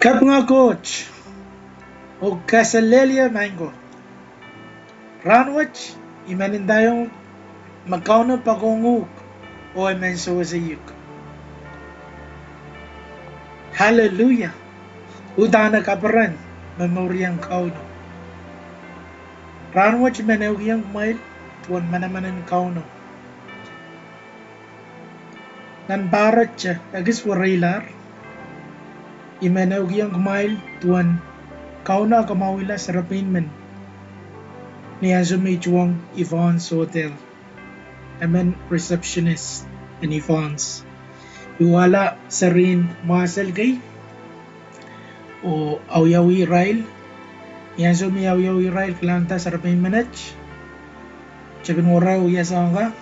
Kap nga coach o kasalelia mango. Ranwach imanin tayong magkauno pagunguk o iman suwasayuk. Hallelujah. Udana kaparan memoryang kauno. Ranwach imanawiyang mail tuan manamanan kauno. Nan barat siya agis warailar imanawiyang mail tuan kauna kamwahuiala serepein men. Niya may chuang Yvonne's hotel. Amen receptionist in Yvonne's. Iwala sa rin masal kay o awyawi rail. Niya may awyawi rail kalanta serepein manach. Chabin wara uya sa nga.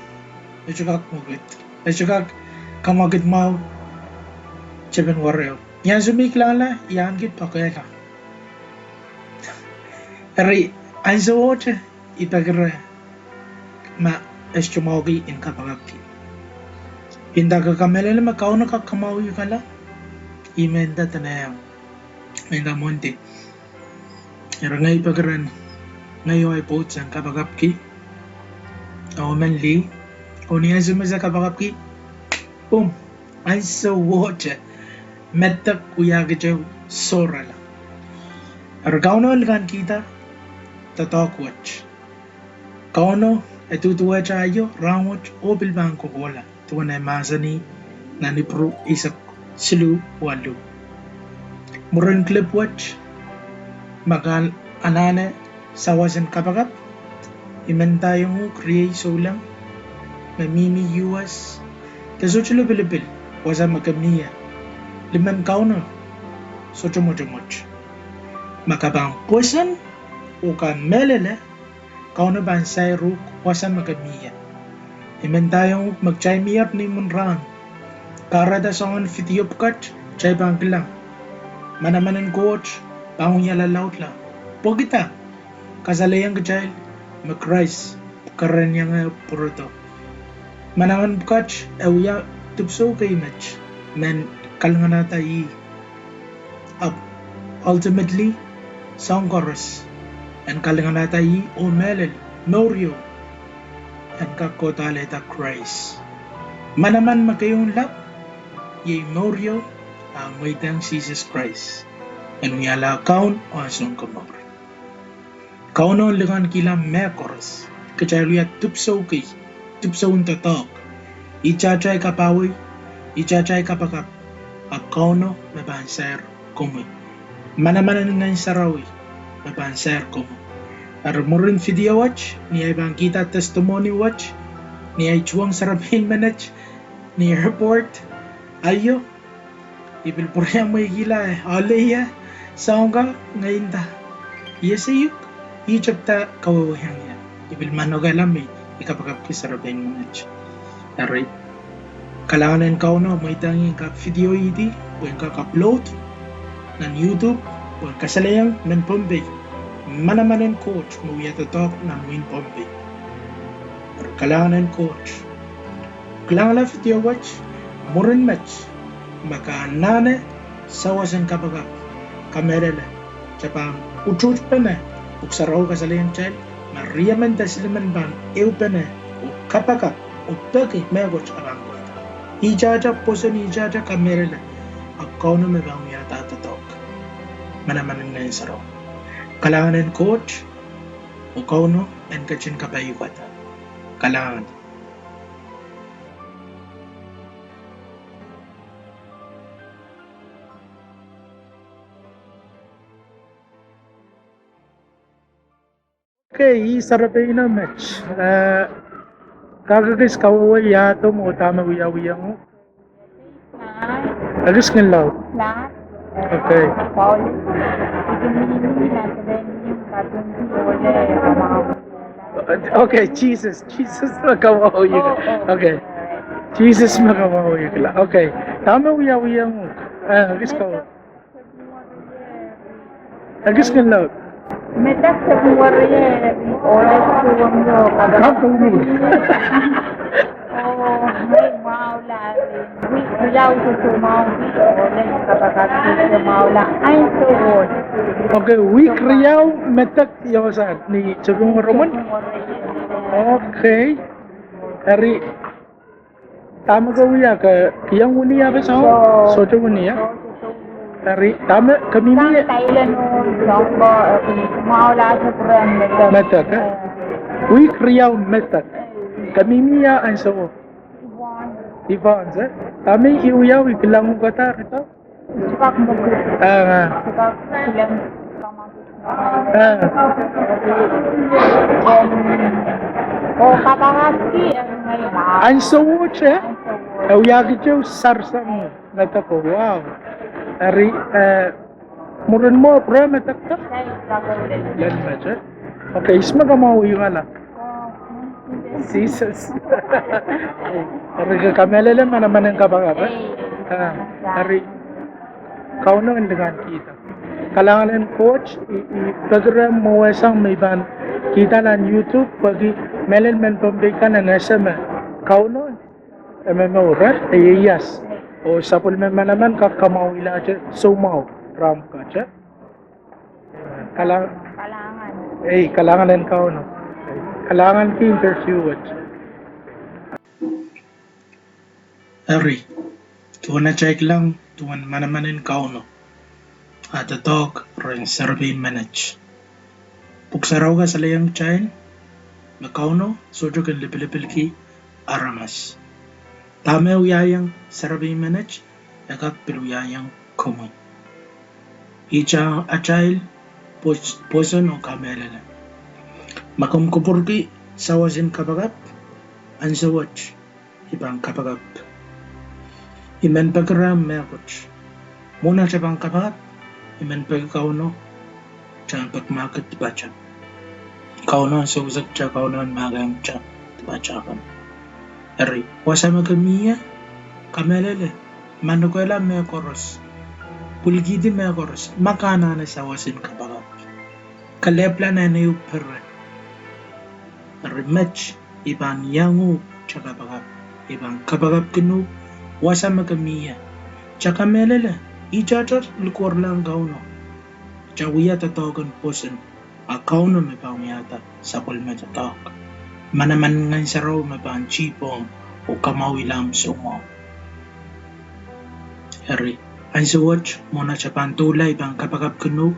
Echukak mugit. Echukak kamagit mau. Chabin wara. Niya may klala yan git pakaya ka. Ari anso ocha ipagre ma estumogi in kapagaki. Pinda ka kamelele makauna ka kamwahuiala imenda tanayaw. Menda monte. Pero ngay pagran ngayon ay po sa kapagapki. O manli o niya sumasa kapagapki. Boom. Anso ocha medehk uyagajaw sorala. Argauno algan kita tatakwach. Kauno etutuwa chayo rawach o bilbang kokola tuwan ay masani na nipro isak silu walu. Murang clip watch magal anane sawasan kapagap iman tayong kriyay solang mamimi yuwas kasuchulo bilibil wasa magamniya liman kauno sochumochumoch makabang pusan o ka melele kauno bansay ruk wasan magamiya. Iman tayong magchay miyap ni munrang. Karada songan fitiyop kat chay bangkilang. Manamanan coach kamwahuiala laut la. Pogita kasalayang kachay mag-rise karanyang puruto. Manaman kach awya tupso kay match men kalanganata yi up ultimately song chorus and kalanganata yi o melel Norio and kakotaleta Christ. Manaman magkayong lap yay Norio ang waitang Jesus Christ and uyala kaun o asong kamor. Kauno lengan kila mekoros kachaluya tupso kay tupso untatok ichachay kapawi ichachay kapakap akauno mabanser kumoy. Manamanan Ngen Sarawi mabanser kumoy. Armurin video watch, ni ay bangkita testimony watch, ni ay chuang serepein manach, ni report, ayo, ipilpurya mo igila aleya, saungka ngayon ta. Yes ayuk, ichapta kawawahyang yan. Ipilmanogalam ikapagap ki serepein manach. Aray, kalanganan kauno may tanging kap video iti, o yung kak-upload, ng YouTube, o yung kasalayang ng Bombay. Manamanan coach mo yatatok na win pombe. Kalanganan coach. Kalanganan video watch, murin match, makaanane sawasan kapagap, kamerala, tsapang uchuch pa na, uksaraw kasalayang child, mariaman ta siliman bang, ew pa na, o kapagap, o pagi, megoch abang ko ito. Ijaja poso ni ijaja kamerala, akaw na may bang yatatatok. Manamanan Ngen Sarawi. Kalanganan coach o kauno and kachin kapayukwata. Kalangan. Okay, serepein na match. Kagagis kawaway yato mo tama wiya-wiya mo. Agis ng laut. Okay. Okay, Jesus magkamwahuiala. Okay. Jesus magkamwahuiala. Okay. Tama wiya-wiya mo. Agis ka. Agis ng laut. medehk sa warrior oras ko mo kada. How come you? Oh, may Maula rin. Riyaw sa sumaw. Ulit kapag sa maula. Ay, suwod. Okay, week riyaw metak yawasan ni Cebung Roman. Okay. Hari tama ka uya ka yang uni apa sa so uni ya. Hari tama kami Sang ni Thailand lomba maula sa Puran metak. Week riyaw metak. Kami ni ya ang so. Ivan sa. Kami iuyaw ikilang kata ito. Sukak mo ko. Sukak silang kapangati ang ngayon. Ang so siya. Uyagi siya sarsam metak ko. Wow. Hari murun mo pra metak ka. Yan ba siya? Okay, isma ka kamwahuiala. Jesus. Hari ka kamelele Manaman ang kapangap. Hari kau na dengan kita. Kalangan coach program mo isang may ban kita na YouTube bagi melelmen pemberikan na sama kau na memora yes o sapul Manaman ka kamwahuiala aja sumaw ram ka aja kalangan kau no kalangan ki interview at Ari tuwan na check lang tuwan Manamanin kau no at the dog ring survey manage puksaraw ka sa layang chain makau no sojo kan lipilipil ki aramas tame uyayang survey manage agak piluyayang kumon icha achail poison o kamelala makum kupurki sawasin kapagap ang sawach ibang kapagap iman pagkaram mekoch muna siya bang kapagap iman pagkauno siya pagmakit bacha kauno ang sawsak siya kauno ang magayang siya bacha kan eri wasa magamiya kamelele manukwela mekoros pulgidi mekoros makana na sawasin kapagap kalepla na na yung perre rematch ibang yangu tsaka bagap ibang kabagap kinu wasa magamiya tsaka melele ijajar lukwar lang kauno chawiya tatogan posen akauno me pangiyata sapul me tatok Manaman Ngen Sarawi me pang chipong o kamwahuiala sumo Hari ang suwach muna siya pantulay ibang kabagap kinu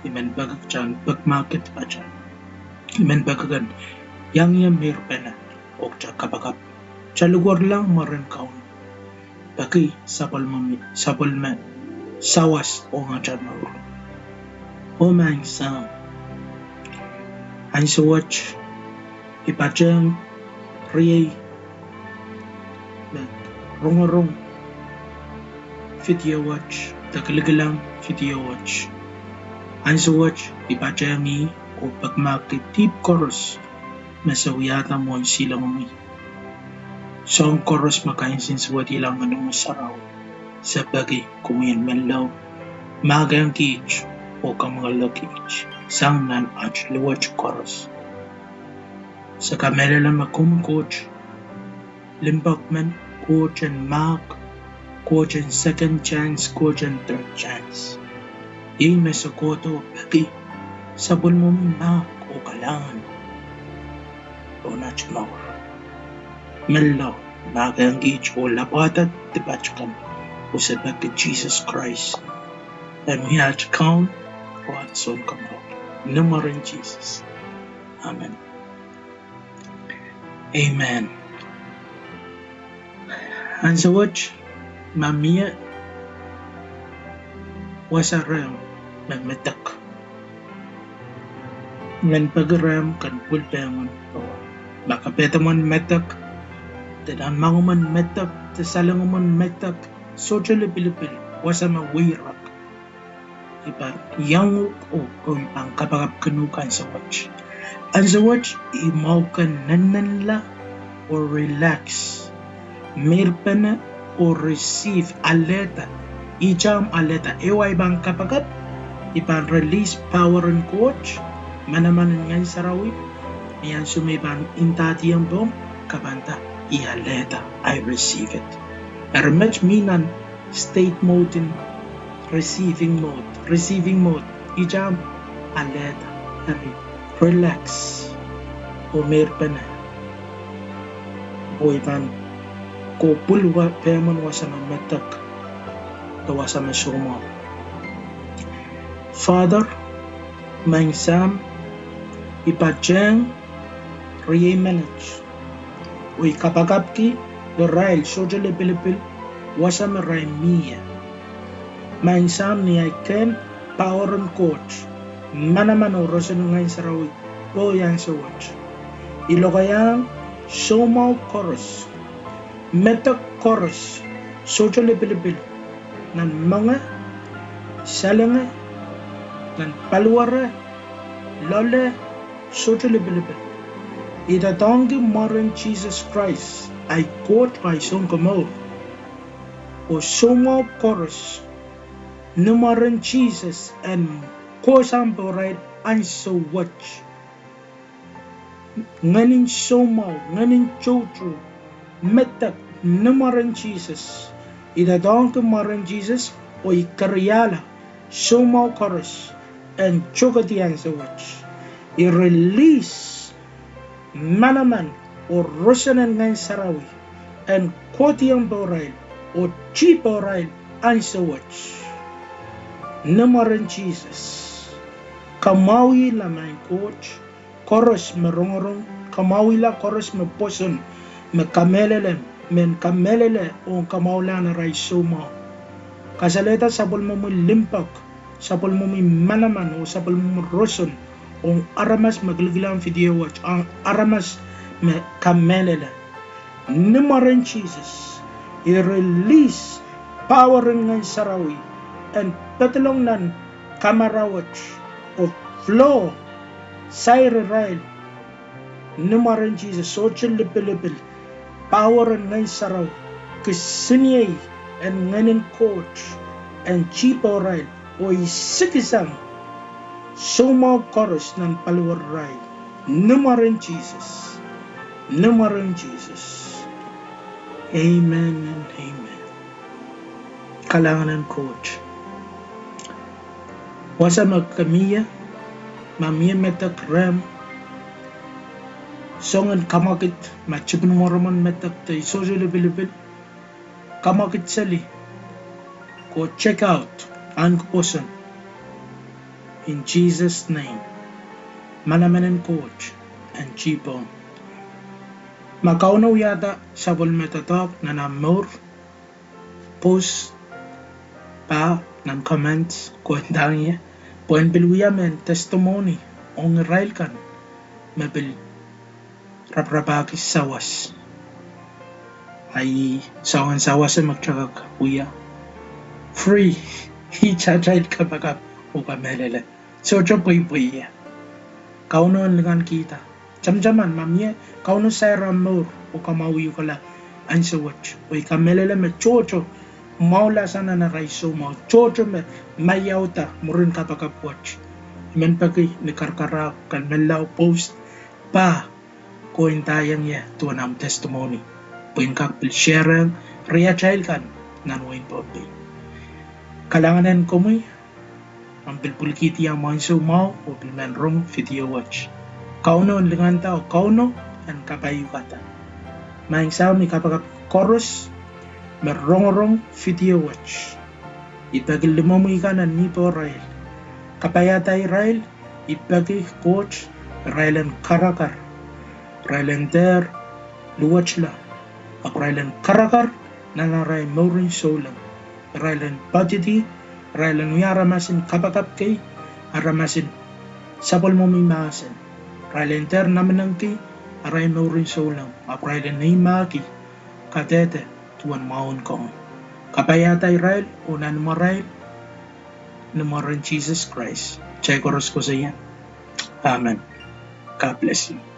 iman bagak chan pagmakit pa chan iman bagagan yang mirpena o cha kapagap cha lugar lang maran kaun bagi sapal me sawas o nga cha maur o mang sa ang suwach ipachang riyay rong video watch takaligalang video watch ang suwach ipachang o pagmakit tip chorus masawiyata mo ang silang umi. Song chorus makain sinsuwat ilang anong saraw. Sa bagay kumain manlaw. Magang kiich o kamwahuiala kiich. Sang nan ach luwach chorus. Sa kamera lang makum coach. Limbakman, coach and mark. Coach and second chance, coach and third chance. Yung mesokoto bagay. Sabon mo mark o kalangan. O nachmaw. Melaw, magang gich o lapatat tibachukan o sabag Jesus Christ. And we have to count o at son kamaw. Numarin Jesus. Amen. Amen. Ang sawach, mamiya, wasaram, magmetak. Ngan pagaram kan pulpengon o makapetamon metak, tadan manguman metak, tasalanguman metak, social pilipil, wasa mawirak. Iba yang o ang kapagap kanukan sa watch. Ang sa watch, imaw ka nananla or relax. Mirpa na o receive aleta. Ijam aleta. Ewa ibang kapagap, ibang release power and coach. Manaman Ngen Sarawi, niyan sumibang intati ang bom, kabanta, ihaleta, I receive it. Ermech minan state mode in receiving mode, ijam aleta, eri, relax, omer pene, oivan, ko pulwa pemon wasama metak, the wasama shomo. Father, Mang Sam, ipajeng, riye manage. Ui kapagapki, the rail, sojale pilipil, wasama rai miya. Mang Sam ni I can power and coach. Manaman o rosen Ngen Sarawi, go yang so watch. Ilogayang, Somo chorus, Meta chorus, sojale pilipil, nan mga, salanga, nan palwara, lole, sojale pilipil. Ida dongi morin Jesus Christ, I quote my song kamo. O Somo chorus, numarin Jesus and kosam right and so watch. Nganin Somo, nganin chotru, metak numarin Jesus. Ida dongi morin Jesus o ikariala, Somo chorus and chokatian so watch. I release Manaman or Russian and Ngen Sarawi and Kotian Borail or Cheap Borail answer watch. Numaran Jesus. Kamwahuiala my coach, chorus me rongorong, kamwahuiala chorus me poson, me kamelele, men kamelele o kamwahuiala na rai soma. Kasaleta sabol mo limpak, sabol mo Manaman o sabol mo Russian. Ang aramas maglgilang video watch, ang aramas me kamelele. Numaran Jesus, i-release power ng Sarawi and petalong nan camera watch o flow, sire rail. Numaran Jesus, social lipilipil, power ng Sarawi, kisinyay and nganin coach and cheapo rail o isikisang. Somo chorus ng palwaray. Numaran Jesus. Numaran Jesus. Amen and amen. Kalangan ng coach. Wasa magkamiya, mamiya metak ram, songan kamakit, machipin mo raman metak tay social level, kamakit sali. Go check out ang kuposan. In Jesus' name, Manaman and coach and Chipo. Makaunaw yata sa volmetatok na namor, post pa ng comments, kwentang niya, puan biluya men testimony, ong rail kan, mabil raprapakis sawas. Ay sawan sawas sa magtsakag, uya. Free, hichachayt kapagap. O kamelele. So, chopoy ya. Kauno dengan kita. Jam-jaman, mamye, kauno sa ramor o kamawiyo kala. Ansa watch. O kamelele me chocho. Maula sana na raiso mo. Chocho me mayauta. Murin kapagap watch. Men pagi ni karkara kan melaw post. Pa. Kointayang ya. Tuanam testimony. Puingkak pilsherang. Ria child kan. Nanwain po ba. Kalanganan ko mo ang pilpulkiti ang manso mau o pilmenrong video watch. Kauno ang lingan tao, kauno ang kapayu kata. Maing sao may kapagap chorus, merong video watch. Ipagil lumamoy ka na nipo rail. Kapayatay rail, ipagil coach, railan karakar. Railan der, luwatch la. Ak railan karakar, nanaray maurin solang. Railan budgeti, railan uyaramasin kapakap kay, aramasin sapol mo may maasin. Railan ter naman ang kay, aray maurin solang. Ak railan na imaki, katete, tuwan maon kong. Kapayatay rail, unan mo rail, namoran Jesus Christ. Check oras ko sa yan. Amen. God bless you.